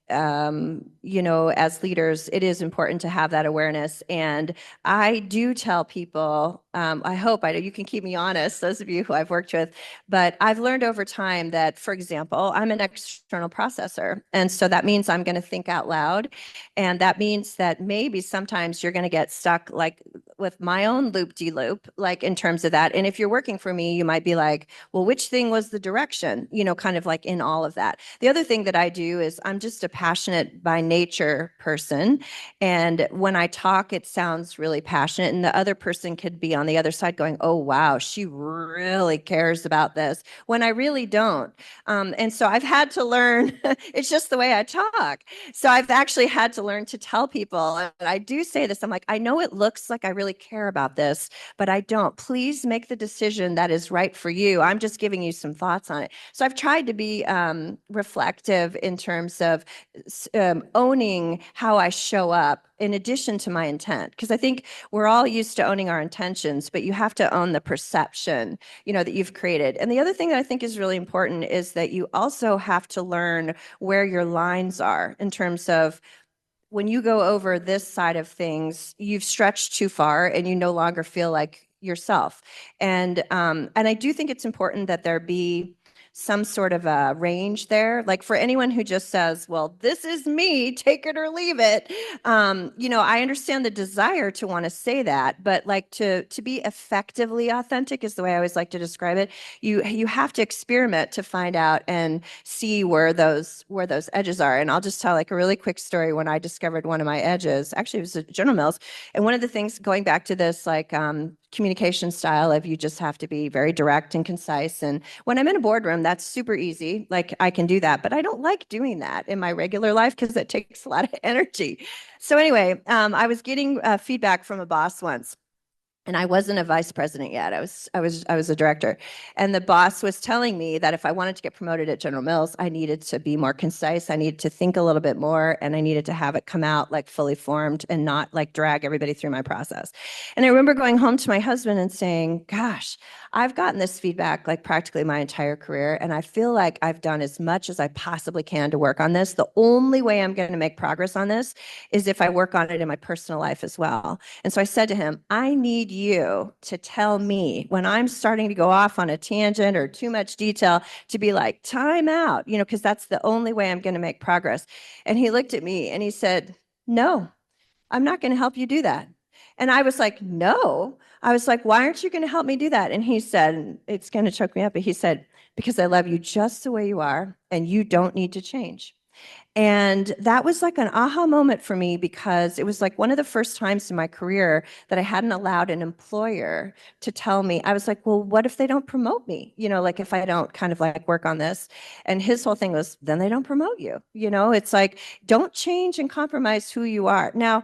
as leaders, it is important to have that awareness. And I do tell people, I hope you can keep me honest, those of you who I've worked with, but I've learned over time that, for example, I'm an external processor. And so that means I'm going to think out loud. And that means that maybe sometimes you're going to get stuck like with my own loop-de-loop, like in terms of that. And if you're working for me, you might be like, well, which thing was the direction, kind of like in all of that. The other thing that I do is I'm just a passionate by nature person. And when I talk, it sounds really passionate. And the other person could be on the other side going, oh, wow, she really cares about this, when I really don't. And so I've had to learn, it's just the way I talk. So I've actually had to learn to tell people, and I do say this, I'm like, I know it looks like I really care about this, but I don't. Please make the decision that is right for you. I'm just giving you some thoughts on it. So I've tried to be reflective in terms of owning how I show up in addition to my intent. Because I think we're all used to owning our intentions, but you have to own the perception, that you've created. And the other thing that I think is really important is that you also have to learn where your lines are in terms of when you go over this side of things, you've stretched too far and you no longer feel like yourself. And I do think it's important that there be some sort of a range there. Like for anyone who just says, well, this is me, take it or leave it. I understand the desire to want to say that, but like to be effectively authentic is the way I always like to describe it. You have to experiment to find out and see where those edges are. And I'll just tell like a really quick story. When I discovered one of my edges, actually it was at General Mills. And one of the things going back to this, like communication style of you just have to be very direct and concise. And when I'm in a boardroom, that's super easy. Like I can do that, but I don't like doing that in my regular life because it takes a lot of energy. So anyway, I was getting feedback from a boss once. And I wasn't a vice president yet. I was a director. And the boss was telling me that if I wanted to get promoted at General Mills, I needed to be more concise. I needed to think a little bit more, and I needed to have it come out like fully formed and not like drag everybody through my process. And I remember going home to my husband and saying, gosh, I've gotten this feedback like practically my entire career. And I feel like I've done as much as I possibly can to work on this. The only way I'm going to make progress on this is if I work on it in my personal life as well. And so I said to him, I need you to tell me when I'm starting to go off on a tangent or too much detail to be like, time out, because that's the only way I'm going to make progress. And he looked at me and he said, no, I'm not going to help you do that. And I was like, no. I was like, why aren't you going to help me do that? And he said, and it's going to choke me up, but he said, because I love you just the way you are and you don't need to change. And that was like an aha moment for me, because it was like one of the first times in my career that I hadn't allowed an employer to tell me. I was like, well, what if they don't promote me? Like if I don't kind of like work on this. And his whole thing was, then they don't promote you. It's like, don't change and compromise who you are. Now,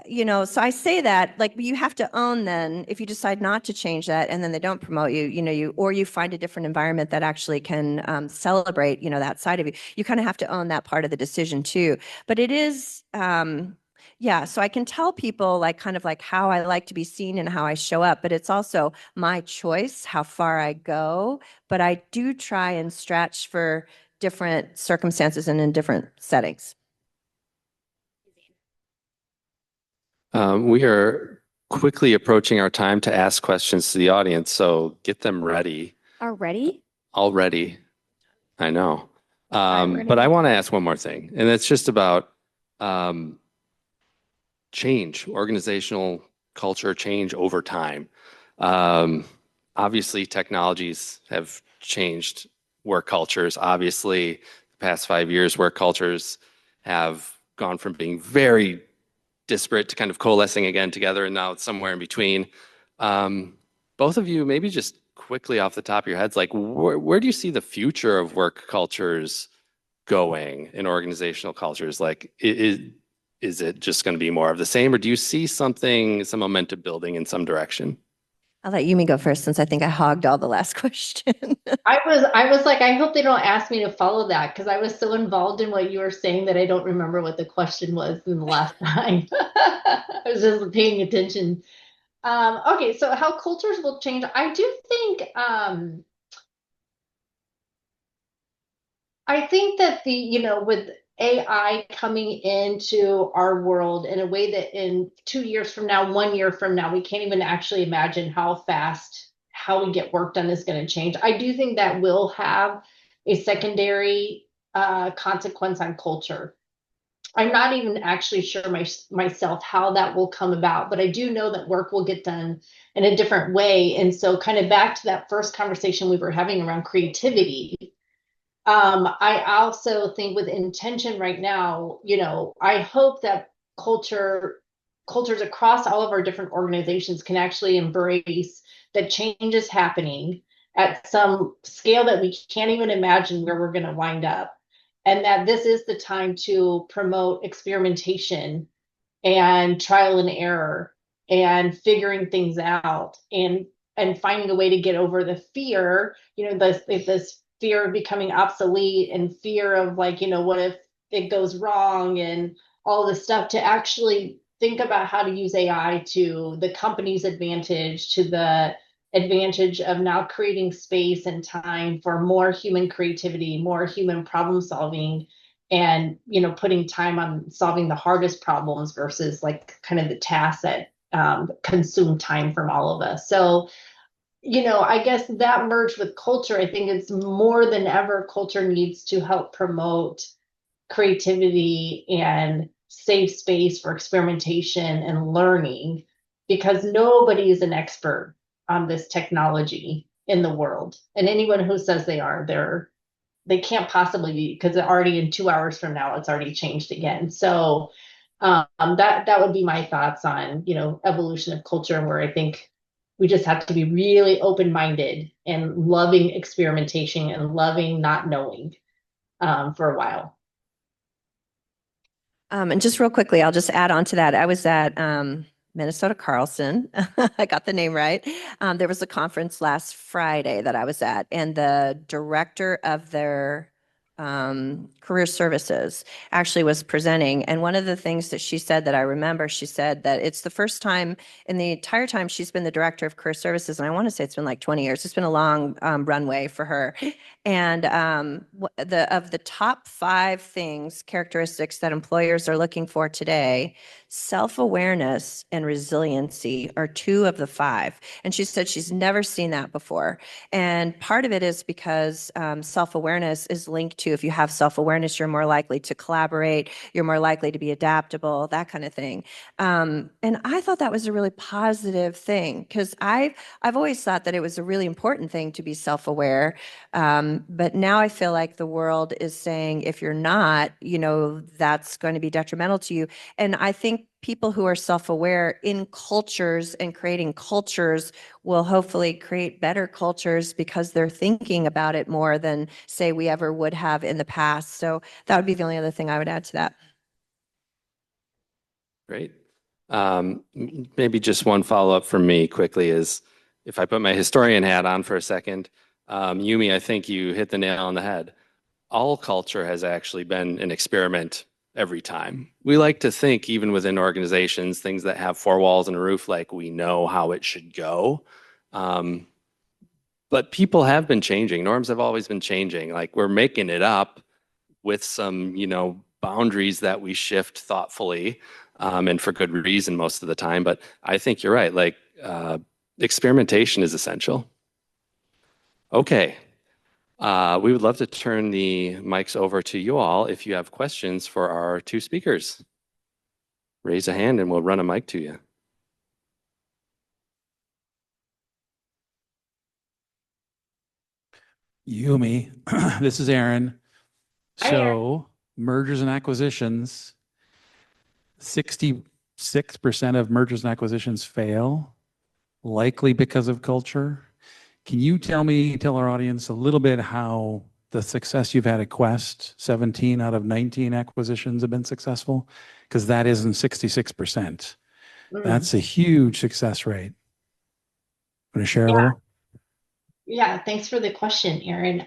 so I say that like you have to own then if you decide not to change that and then they don't promote you, or you find a different environment that actually can celebrate, that side of you. You kind of have to own that part of the decision too. But it is, so I can tell people like kind of like how I like to be seen and how I show up, but it's also my choice how far I go. But I do try and stretch for different circumstances and in different settings. We are quickly approaching our time to ask questions to the audience, so get them ready. Already? Already. I know. Sorry, But I want to ask one more thing, and it's just about change, organizational culture change over time. Obviously, technologies have changed work cultures. Obviously, the past 5 years, work cultures have gone from being very disparate to kind of coalescing again together, and now it's somewhere in between. Both of you, maybe just quickly off the top of your heads, like where do you see the future of work cultures going in organizational cultures? Like, is it just going to be more of the same, or do you see some momentum building in some direction? I'll let Yumi go first since I think I hogged all the last question. I was like, I hope they don't ask me to follow that, because I was so involved in what you were saying that I don't remember what the question was in the last time. I was just paying attention. Okay, so how cultures will change. I do think I think that with AI coming into our world in a way that in 2 years from now, 1 year from now, we can't even actually imagine how fast how we get work done is going to change. I do think that will have a secondary consequence on culture. I'm not even actually sure myself how that will come about, but I do know that work will get done in a different way. And so, kind of back to that first conversation we were having around creativity, I also think with intention right now, I hope that cultures across all of our different organizations can actually embrace that change is happening at some scale that we can't even imagine where we're going to wind up. And that this is the time to promote experimentation and trial and error and figuring things out and finding a way to get over the fear, this fear of becoming obsolete and fear of like, what if it goes wrong and all this stuff, to actually think about how to use AI to the company's advantage, to the advantage of now creating space and time for more human creativity, more human problem solving, and putting time on solving the hardest problems versus like kind of the tasks that consume time from all of us. So I guess that merged with culture, I think it's more than ever culture needs to help promote creativity and safe space for experimentation and learning, because nobody is an expert on this technology in the world, and anyone who says they can't possibly be, because already in 2 hours from now it's already changed again. So that would be my thoughts on evolution of culture, and where I think we just have to be really open-minded and loving experimentation and loving not knowing for a while. And just real quickly, I'll just add on to that. I was at Minnesota Carlson. I got the name right. There was a conference last Friday that I was at, and the director of their career services actually was presenting. And one of the things that she said that I remember, she said that it's the first time in the entire time she's been the director of career services, and I want to say it's been like 20 years. It's been a long runway for her. And of the top 5 things, characteristics that employers are looking for today, self-awareness and resiliency are 2 of the 5. And she said she's never seen that before. And part of it is because self-awareness is linked to, if you have self-awareness, you're more likely to collaborate, you're more likely to be adaptable, that kind of thing. And I thought that was a really positive thing, because I've always thought that it was a really important thing to be self-aware. But now I feel like the world is saying, if you're not, that's going to be detrimental to you. And I think people who are self-aware in cultures and creating cultures will hopefully create better cultures, because they're thinking about it more than, say, we ever would have in the past. So that would be the only other thing I would add to that. Great. Maybe just one follow-up from me quickly is, if I put my historian hat on for a second, Yumi, I think you hit the nail on the head. All culture has actually been an experiment every time. We like to think, even within organizations, things that have 4 walls and a roof, like we know how it should go. But people have been changing. Norms have always been changing. Like, we're making it up with some, boundaries that we shift thoughtfully, and for good reason most of the time. But I think you're right. Like, experimentation is essential. Okay. We would love to turn the mics over to you all if you have questions for our 2 speakers. Raise a hand and we'll run a mic to you. Yumi, this is Aaron. Hi, So mergers and acquisitions, 66% of mergers and acquisitions fail, likely because of culture. Can you tell our audience a little bit how the success you've had at Quest, 17 out of 19 acquisitions have been successful? Because that isn't 66%. That's a huge success rate. Want to share a little? Yeah, thanks for the question, Aaron.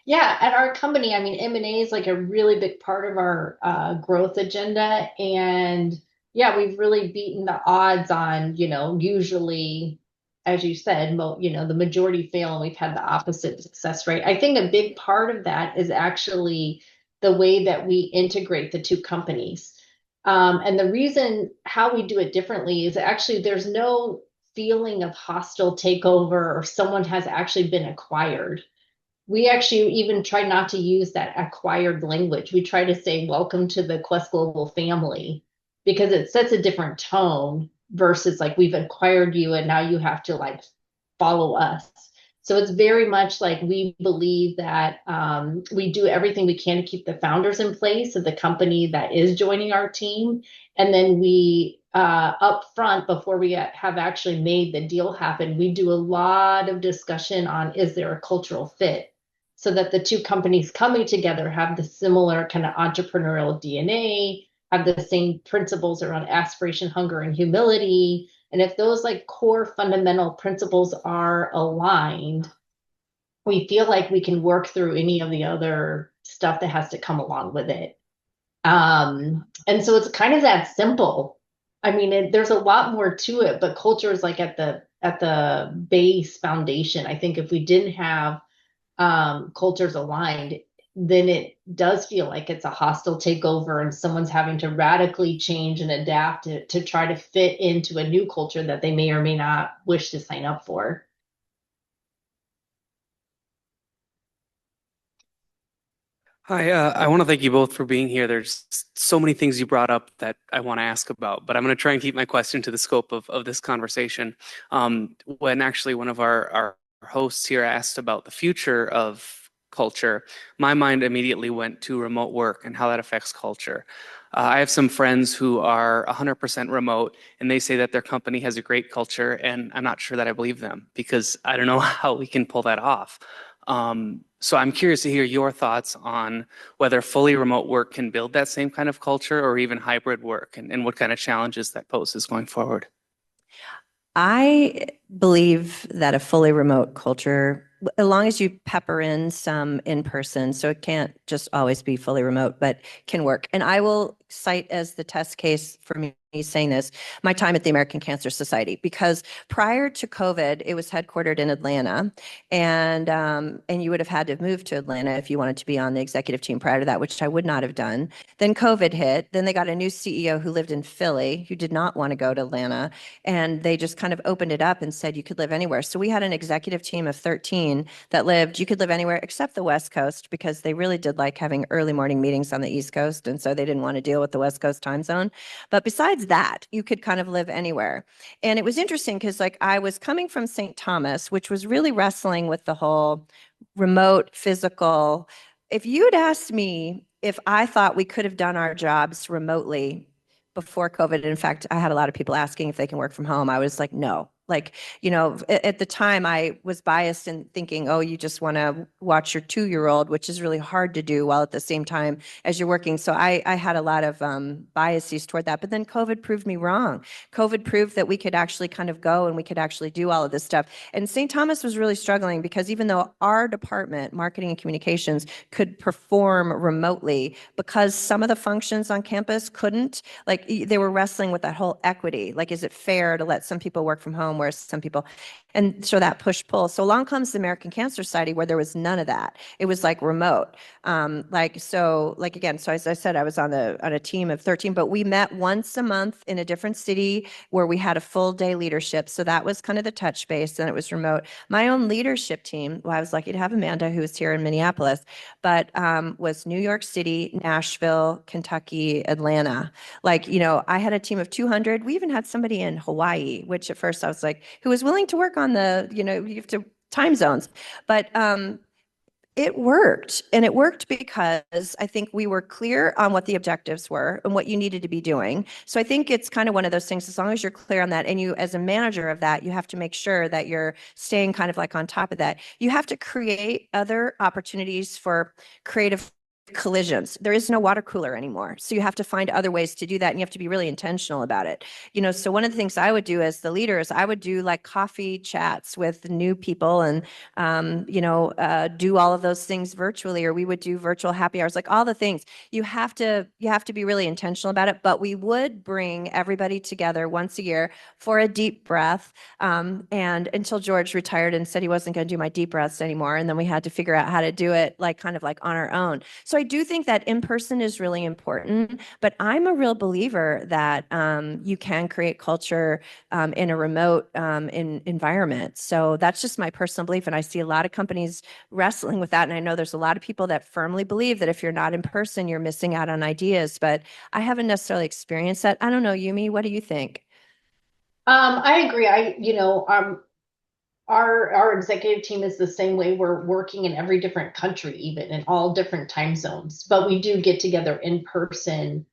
Yeah, at our company, I mean, M&A is like a really big part of our growth agenda. And yeah, we've really beaten the odds on, usually, as you said, the majority fail, and we've had the opposite success rate. I think a big part of that is actually the way that we integrate the two companies. And the reason how we do it differently is actually there's no feeling of hostile takeover or someone has actually been acquired. We actually even try not to use that acquired language. We try to say, welcome to the Quest Global family, because it sets a different tone versus like we've acquired you and now you have to like follow us. So it's very much like we believe that we do everything we can to keep the founders in place of the company that is joining our team. And then we, up front, before we have actually made the deal happen, we do a lot of discussion on, is there a cultural fit? So that the two companies coming together have the similar kind of entrepreneurial DNA, have the same principles around aspiration, hunger, and humility. And if those like core fundamental principles are aligned, we feel like we can work through any of the other stuff that has to come along with it. And so it's kind of that simple. I mean, there's a lot more to it, but culture is like at the base foundation. I think if we didn't have cultures aligned, then it does feel like it's a hostile takeover and someone's having to radically change and adapt to try to fit into a new culture that they may or may not wish to sign up for. Hi, I want to thank you both for being here. There's so many things you brought up that I want to ask about, but I'm going to try and keep my question to the scope of this conversation. When actually one of our hosts here asked about the future of culture, my mind immediately went to remote work and how that affects culture. I have some friends who are 100% remote, and they say that their company has a great culture, and I'm not sure that I believe them because I don't know how we can pull that off. So I'm curious to hear your thoughts on whether fully remote work can build that same kind of culture or even hybrid work, and what kind of challenges that poses going forward. I believe that a fully remote culture, as long as you pepper in some in person, so it can't just always be fully remote, but can work. And I will cite as the test case for me saying this, my time at the American Cancer Society, because prior to COVID, it was headquartered in Atlanta, and you would have had to move to Atlanta if you wanted to be on the executive team prior to that, which I would not have done. Then COVID hit. Then they got a new CEO who lived in Philly, who did not want to go to Atlanta, and they just kind of opened it up and said you could live anywhere. So we had an executive team of 13 that lived, you could live anywhere except the West Coast, because they really did like having early morning meetings on the East Coast, and so they didn't want to deal with the West Coast time zone. But besides that, you could kind of live anywhere. And it was interesting because like I was coming from St. Thomas, which was really wrestling with the whole remote physical. If you'd asked me if I thought we could have done our jobs remotely before COVID, in fact, I had a lot of people asking if they can work from home. I was like, no. Like, you know, at the time I was biased in thinking, oh, you just want to watch your 2-year-old, which is really hard to do while at the same time as you're working. So I had a lot of biases toward that. But then COVID proved me wrong. COVID proved that we could actually kind of go and we could actually do all of this stuff. And St. Thomas was really struggling because even though our department, marketing and communications, could perform remotely, because some of the functions on campus couldn't, like they were wrestling with that whole equity. Like, is it fair to let some people work from home whereas some people, and so that push-pull. So along comes the American Cancer Society, where there was none of that. It was like remote. So as I said, I was on a team of 13, but we met once a month in a different city where we had a full day leadership. So that was kind of the touch base, and it was remote. My own leadership team, well, I was lucky to have Amanda, who was here in Minneapolis, but was New York City, Nashville, Kentucky, Atlanta. Like, you know, I had a team of 200. We even had somebody in Hawaii, which at first I was like, who was willing to work on the, you know, you have to time zones. But it worked. And it worked because I think we were clear on what the objectives were and what you needed to be doing. So I think it's kind of one of those things, as long as you're clear on that, and you, as a manager of that, you have to make sure that you're staying kind of like on top of that. You have to create other opportunities for creative collisions. There is no water cooler anymore. So you have to find other ways to do that, and you have to be really intentional about it. You know, so one of the things I would do as the leader is I would do like coffee chats with new people and, do all of those things virtually, or we would do virtual happy hours, like all the things. You have to be really intentional about it, but we would bring everybody together once a year for a deep breath. And until George retired and said he wasn't going to do my deep breaths anymore. And then we had to figure out how to do it like kind of like on our own. So I do think that in person is really important, but I'm a real believer that you can create culture in a remote environment. So that's just my personal belief. And I see a lot of companies wrestling with that. And I know there's a lot of people that firmly believe that if you're not in person, you're missing out on ideas, but I haven't necessarily experienced that. I don't know, Yumi, what do you think? I agree. Our executive team is the same way. We're working in every different country, even in all different time zones, but we do get together in person.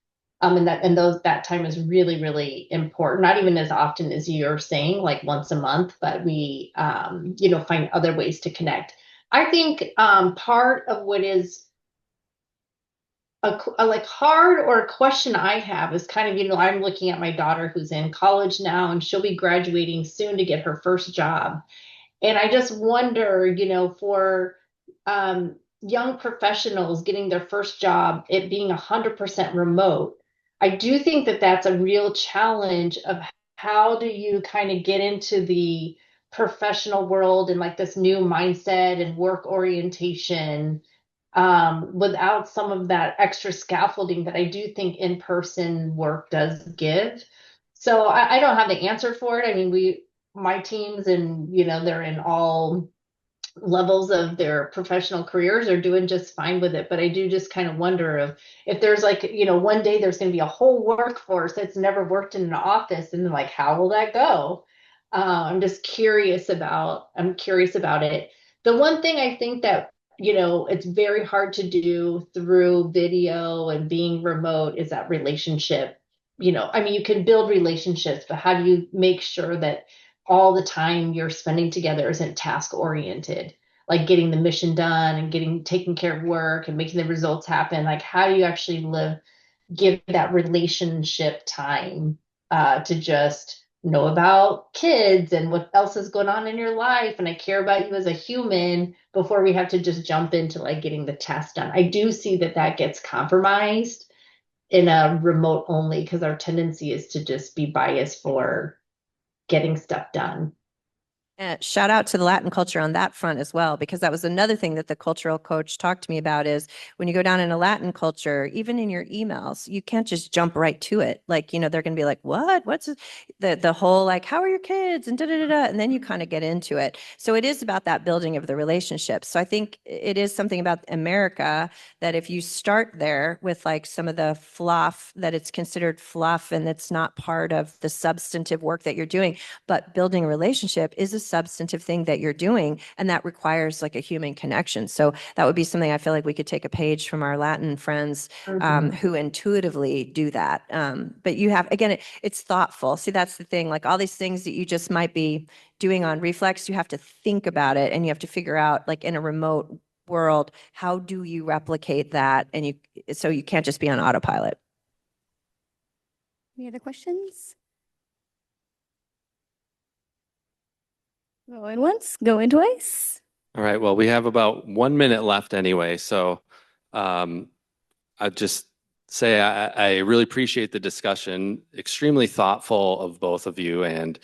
And that time is really, really important. Not even as often as you're saying, like once a month, but we, find other ways to connect. I think part of what is a like hard or a question I have is kind of, I'm looking at my daughter who's in college now, and she'll be graduating soon to get her first job. And I just wonder, for young professionals getting their first job, it being 100% remote, I do think that that's a real challenge of how do you kind of get into the professional world and like this new mindset and work orientation without some of that extra scaffolding that I do think in-person work does give. So I don't have the answer for it. I mean, my teams and, they're in all levels of their professional careers are doing just fine with it. But I do just kind of wonder if there's like, one day there's going to be a whole workforce that's never worked in an office, and like, how will that go? I'm curious about it. The one thing I think that, it's very hard to do through video and being remote is that relationship. I mean, you can build relationships, but how do you make sure that all the time you're spending together isn't task oriented, like getting the mission done and taking care of work and making the results happen? Like, how do you actually give that relationship time to just know about kids and what else is going on in your life, and I care about you as a human before we have to just jump into like getting the task done. I do see that gets compromised in a remote only, because our tendency is to just be biased for getting stuff done. Shout out to the Latin culture on that front as well, because that was another thing that the cultural coach talked to me about is when you go down in a Latin culture, even in your emails, you can't just jump right to it. Like, they're going to be like, what? What's the whole, like, how are your kids? And and then you kind of get into it. So it is about that building of the relationship. So I think it is something about America that if you start there with like some of the fluff, that it's considered fluff and it's not part of the substantive work that you're doing, but building a relationship is a substantive thing that you're doing, and that requires like a human connection. So that would be something I feel like we could take a page from our Latin friends who intuitively do that. But you have, again, it's thoughtful. See, that's the thing, like all these things that you just might be doing on reflex, you have to think about it, and you have to figure out, like in a remote world, how do you replicate that? And so you can't just be on autopilot. Any other questions? Going once, going twice. All right. Well, we have about 1 minute left anyway. So I'd just say I really appreciate the discussion, extremely thoughtful of both of you. And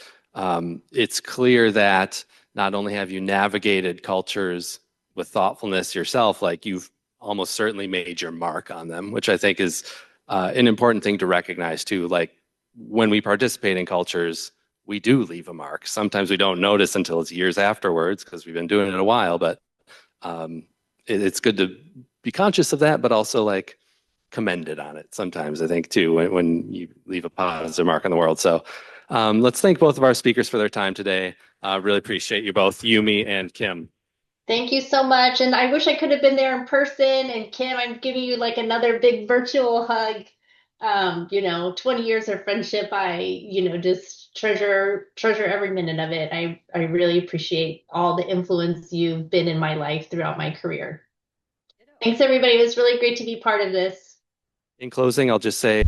it's clear that not only have you navigated cultures with thoughtfulness yourself, like you've almost certainly made your mark on them, which I think is an important thing to recognize too. Like when we participate in cultures, we do leave a mark. Sometimes we don't notice until it's years afterwards because we've been doing it a while, but it's good to be conscious of that, but also like commended on it sometimes, I think, too, when you leave a positive mark on the world. So let's thank both of our speakers for their time today. Really appreciate you both, Yumi and Kymm. Thank you so much. And I wish I could have been there in person. And Kymm, I'm giving you like another big virtual hug. 20 years of friendship, I just treasure every minute of it. I really appreciate all the influence you've been in my life throughout my career. Thanks, everybody. It was really great to be part of this. In closing, I'll just say